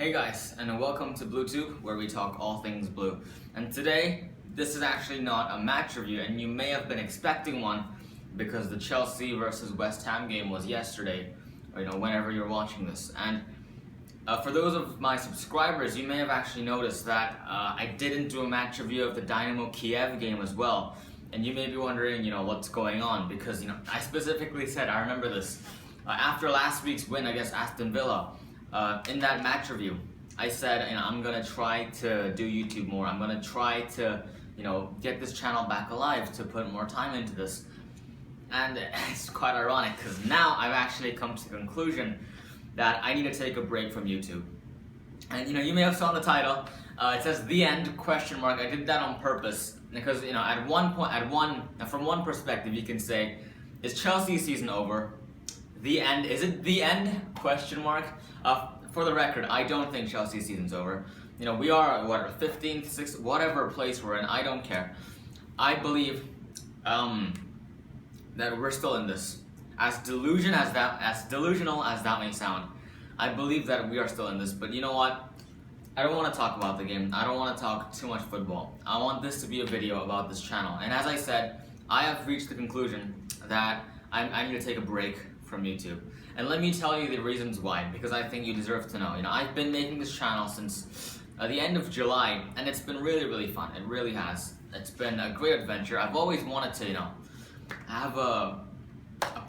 Hey guys, and welcome to BlueTube, where we talk all things blue. And today, this is actually not a match review, and you may have been expecting one because the Chelsea versus West Ham game was yesterday, or whenever you're watching this. And for those of my subscribers, you may have actually noticed that I didn't do a match review of the Dynamo Kiev game as well. And you may be wondering, what's going on, because I specifically said, I remember this, after last week's win against Aston Villa. In that match review, I said, I'm gonna try to do YouTube more. I'm gonna try to, get this channel back alive, to put more time into this. And it's quite ironic because now I've actually come to the conclusion that I need to take a break from YouTube. And you may have saw the title. It says "The End?" I did that on purpose because at one point, from one perspective, you can say, "Is Chelsea's season over? The end? Is it the end?" ? For the record, I don't think Chelsea's season's over. We are 15th, 6th, whatever place we're in. I don't care. I believe that we're still in this. As delusional as that may sound, I believe that we are still in this. But you know what? I don't want to talk about the game. I don't want to talk too much football. I want this to be a video about this channel. And as I said, I have reached the conclusion that I need to take a break from YouTube. And let me tell you the reasons why, because I think you deserve to know. I've been making this channel since the end of July, and it's been really, really fun. It really has. It's been a great adventure. I've always wanted to, have a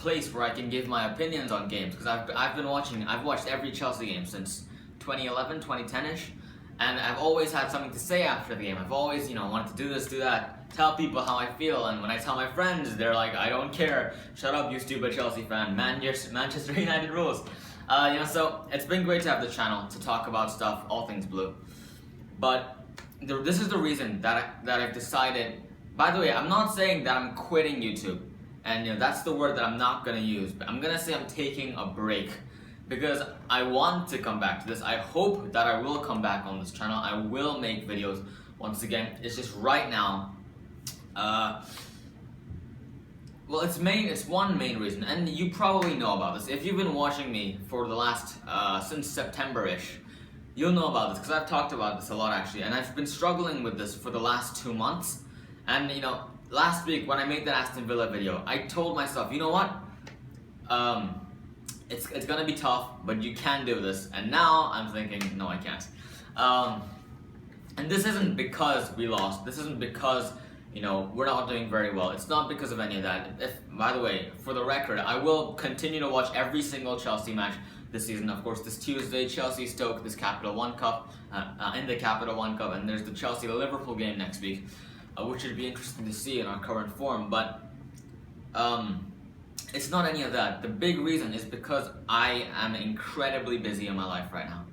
place where I can give my opinions on games, because I've watched every Chelsea game since 2011, 2010-ish, and I've always had something to say after the game. I've always, wanted to do this, do that, tell people how I feel, and when I tell my friends, they're like, "I don't care, shut up, you stupid Chelsea fan, Manchester United rules." So it's been great to have the channel to talk about stuff, all things blue. But this is the reason that I've decided. By the way, I'm not saying that I'm quitting YouTube, and that's the word that I'm not gonna use, but I'm gonna say I'm taking a break, because I want to come back to this. I hope that I will come back on this channel. I will make videos once again. It's just right now, well, it's one main reason, and you probably know about this. If you've been watching me for the last, since September-ish, you'll know about this, because I've talked about this a lot actually, and I've been struggling with this for the last 2 months. And last week when I made that Aston Villa video, I told myself, you know what? It's gonna be tough, but you can do this. And now I'm thinking, no, I can't. And this isn't because we lost. This isn't because we're not doing very well. It's not because of any of that. By the way, for the record, I will continue to watch every single Chelsea match this season. Of course, this Tuesday, Chelsea-Stoke, this Capital One Cup, in the Capital One Cup, and there's the Chelsea-Liverpool game next week, which would be interesting to see in our current form. But it's not any of that. The big reason is because I am incredibly busy in my life right now.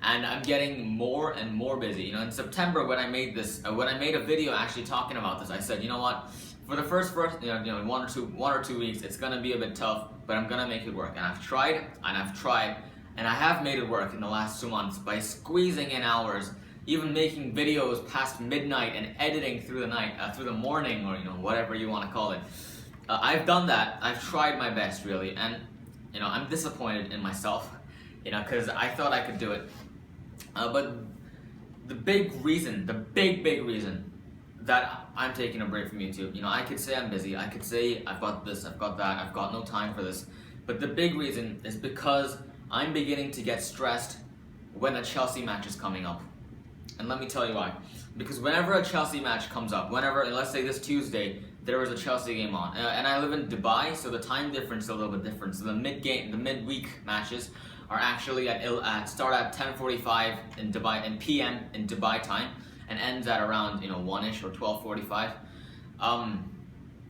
And I'm getting more and more busy. In September when I made this, when I made a video actually talking about this, I said, you know what? For the first one or two weeks, it's gonna be a bit tough, but I'm gonna make it work. And I've tried, and I have made it work in the last 2 months by squeezing in hours, even making videos past midnight and editing through the night, through the morning, or whatever you want to call it. I've done that. I've tried my best, really, and I'm disappointed in myself, because I thought I could do it. But the big reason, the big reason that I'm taking a break from YouTube, I could say I'm busy, I could say I've got this, I've got that, I've got no time for this, but the big reason is because I'm beginning to get stressed when a Chelsea match is coming up. And let me tell you why. Because whenever a Chelsea match comes up, let's say this Tuesday, there was a Chelsea game on, and I live in Dubai, so the time difference is a little bit different. So the midweek matches are actually start at 10:45 in Dubai, and PM in Dubai time, and ends at around 1ish or 12:45.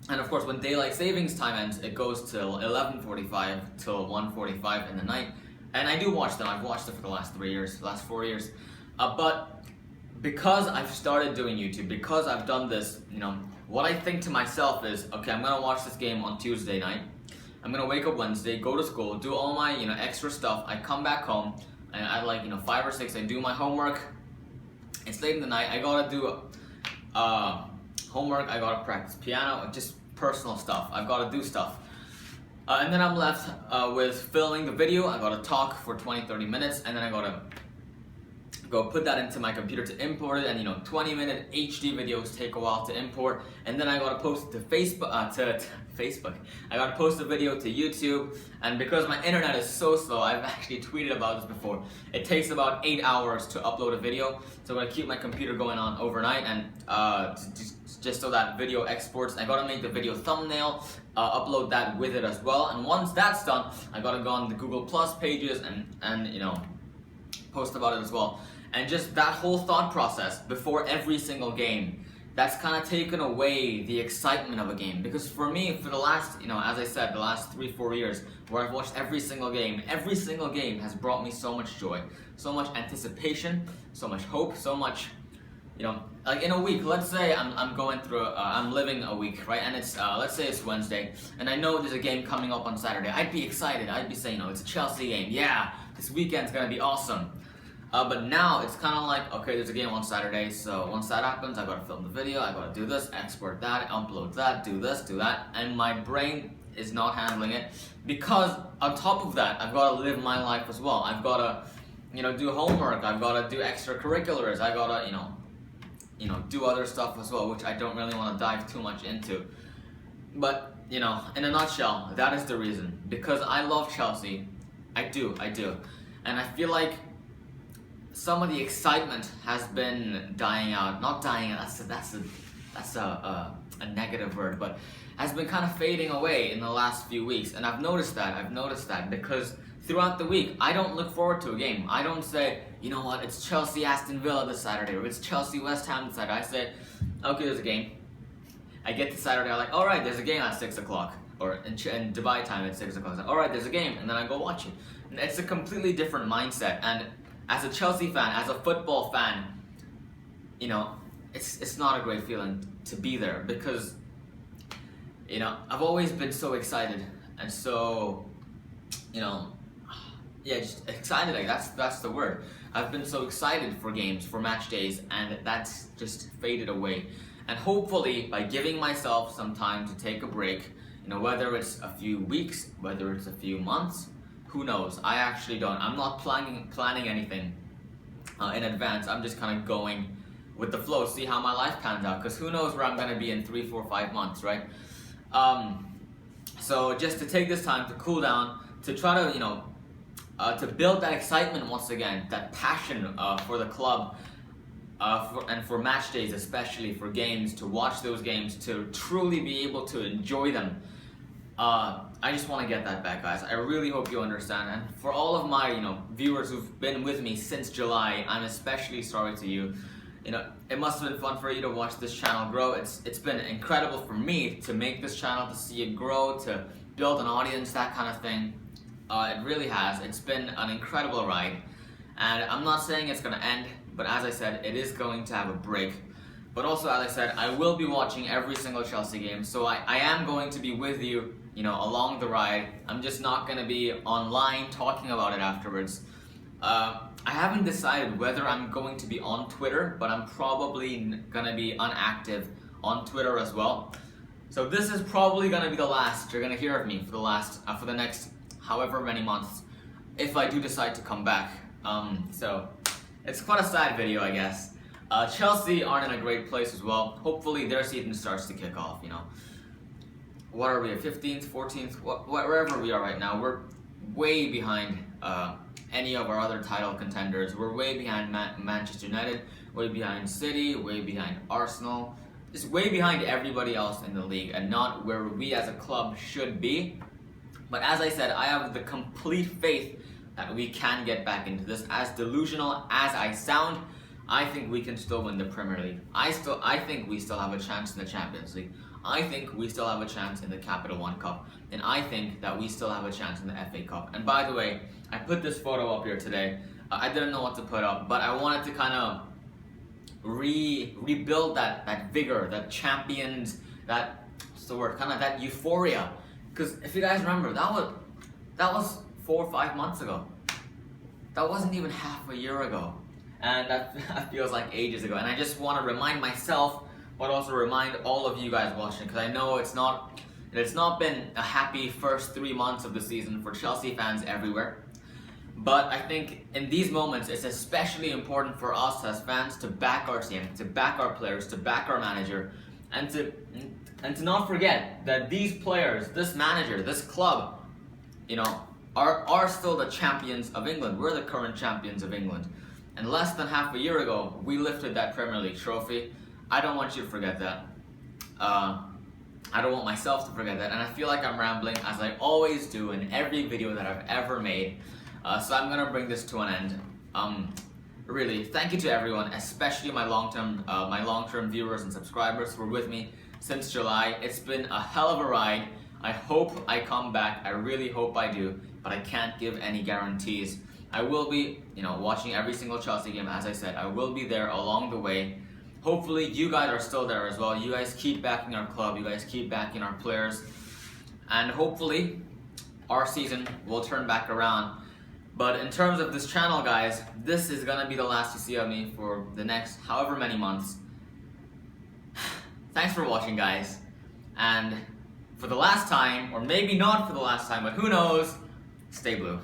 And of course, when daylight savings time ends, it goes till 11:45 till 1:45 in the night. And I do watch them. I've watched it for the last 4 years. But because I've started doing YouTube, because I've done this, what I think to myself is, okay, I'm gonna watch this game on Tuesday night. I'm gonna wake up Wednesday, go to school, do all my extra stuff. I come back home, and at 5 or 6, I do my homework. It's late in the night. I gotta do homework. I gotta practice piano, just personal stuff. I've gotta do stuff. And then I'm left with filming the video. I gotta talk for 20-30 minutes, and then I gotta go put that into my computer to import it, and 20-minute HD videos take a while to import, and then I gotta post it to Facebook. I gotta post a video to YouTube, and because my internet is so slow, I've actually tweeted about this before, it takes about 8 hours to upload a video, so I'm gonna keep my computer going on overnight, and just so that video exports. I gotta make the video thumbnail, upload that with it as well, and once that's done, I gotta go on the Google Plus pages and post about it as well. And just that whole thought process before every single game, that's kind of taken away the excitement of a game. Because for me, for the last, as I said, the last 3-4 years, where I've watched every single game has brought me so much joy, so much anticipation, so much hope, so much, like in a week, let's say I'm going through, I'm living a week, right? And it's, let's say it's Wednesday, and I know there's a game coming up on Saturday. I'd be excited. I'd be saying, it's a Chelsea game. Yeah, this weekend's gonna be awesome. But now it's kind of like, okay, there's a game on Saturday, so once that happens, I gotta film the video, I gotta do this, export that, upload that, do this, do that, and my brain is not handling it, because on top of that, I've gotta live my life as well. I've gotta, do homework, I've gotta do extracurriculars, I gotta, do other stuff as well, which I don't really want to dive too much into. But, in a nutshell, that is the reason. Because I love Chelsea. I do. And I feel like some of the excitement has been dying out. Not dying out, that's a negative word, but has been kind of fading away in the last few weeks. And I've noticed that because throughout the week, I don't look forward to a game. I don't say, you know what, it's Chelsea Aston Villa this Saturday, or it's Chelsea West Ham this Saturday. I say, okay, there's a game. I get to Saturday, I'm like, alright, there's a game at 6 o'clock. Or in Dubai time at 6 o'clock. Alright, there's a game, and then I go watch it. And it's a completely different mindset. And as a Chelsea fan, as a football fan, it's not a great feeling to be there, because, I've always been so excited, and so, just excited, like that's the word. I've been so excited for games, for match days, and that's just faded away. And hopefully, by giving myself some time to take a break, whether it's a few weeks, whether it's a few months, who knows? I actually don't. I'm not planning anything in advance. I'm just kind of going with the flow, see how my life pans out, because who knows where I'm going to be in 3, 4, 5 months, right? So just to take this time to cool down, to try to, to build that excitement once again, that passion for the club, and for match days, especially for games, to watch those games, to truly be able to enjoy them. I just want to get that back, guys. I really hope you understand. And for all of my, viewers who've been with me since July, I'm especially sorry to you. It must have been fun for you to watch this channel grow. It's been incredible for me to make this channel, to see it grow, to build an audience, that kind of thing. It really has. It's been an incredible ride. And I'm not saying it's going to end, but as I said, it is going to have a break. But also, as I said, I will be watching every single Chelsea game, so I am going to be with you, along the ride. I'm just not going to be online talking about it afterwards. I haven't decided whether I'm going to be on Twitter, but I'm probably going to be inactive on Twitter as well. So this is probably going to be the last you're going to hear of me for the next however many months, if I do decide to come back. So it's quite a sad video, I guess. Chelsea aren't in a great place as well. Hopefully their season starts to kick off, What are we, 15th, 14th, wherever we are right now, we're way behind any of our other title contenders. We're way behind Manchester United, way behind City, way behind Arsenal, just way behind everybody else in the league, and not where we as a club should be. But as I said, I have the complete faith that we can get back into this. As delusional as I sound, I think we can still win the Premier League. I think we still have a chance in the Champions League. I think we still have a chance in the Capital One Cup. And I think that we still have a chance in the FA Cup. And by the way, I put this photo up here today. I didn't know what to put up, but I wanted to kind of rebuild that vigor, that champions, what's the word, kind of that euphoria. Because if you guys remember, that was 4 or 5 months ago. That wasn't even half a year ago. And that feels like ages ago. And I just want to remind myself, but also remind all of you guys watching, because I know it's not been a happy first 3 months of the season for Chelsea fans everywhere. But I think in these moments, it's especially important for us as fans to back our team, to back our players, to back our manager, and to not forget that these players, this manager, this club, are still the champions of England. We're the current champions of England. And less than half a year ago, we lifted that Premier League trophy. I don't want you to forget that. I don't want myself to forget that. And I feel like I'm rambling, as I always do in every video that I've ever made. So I'm gonna bring this to an end. Really, thank you to everyone, especially my long-term viewers and subscribers who were with me since July. It's been a hell of a ride. I hope I come back. I really hope I do, but I can't give any guarantees. I will be, watching every single Chelsea game, as I said. I will be there along the way. Hopefully you guys are still there as well. You guys keep backing our club. You guys keep backing our players. And hopefully our season will turn back around. But in terms of this channel, guys, this is gonna be the last you see of me for the next however many months. Thanks for watching, guys. And for the last time, or maybe not for the last time, but who knows, stay blue.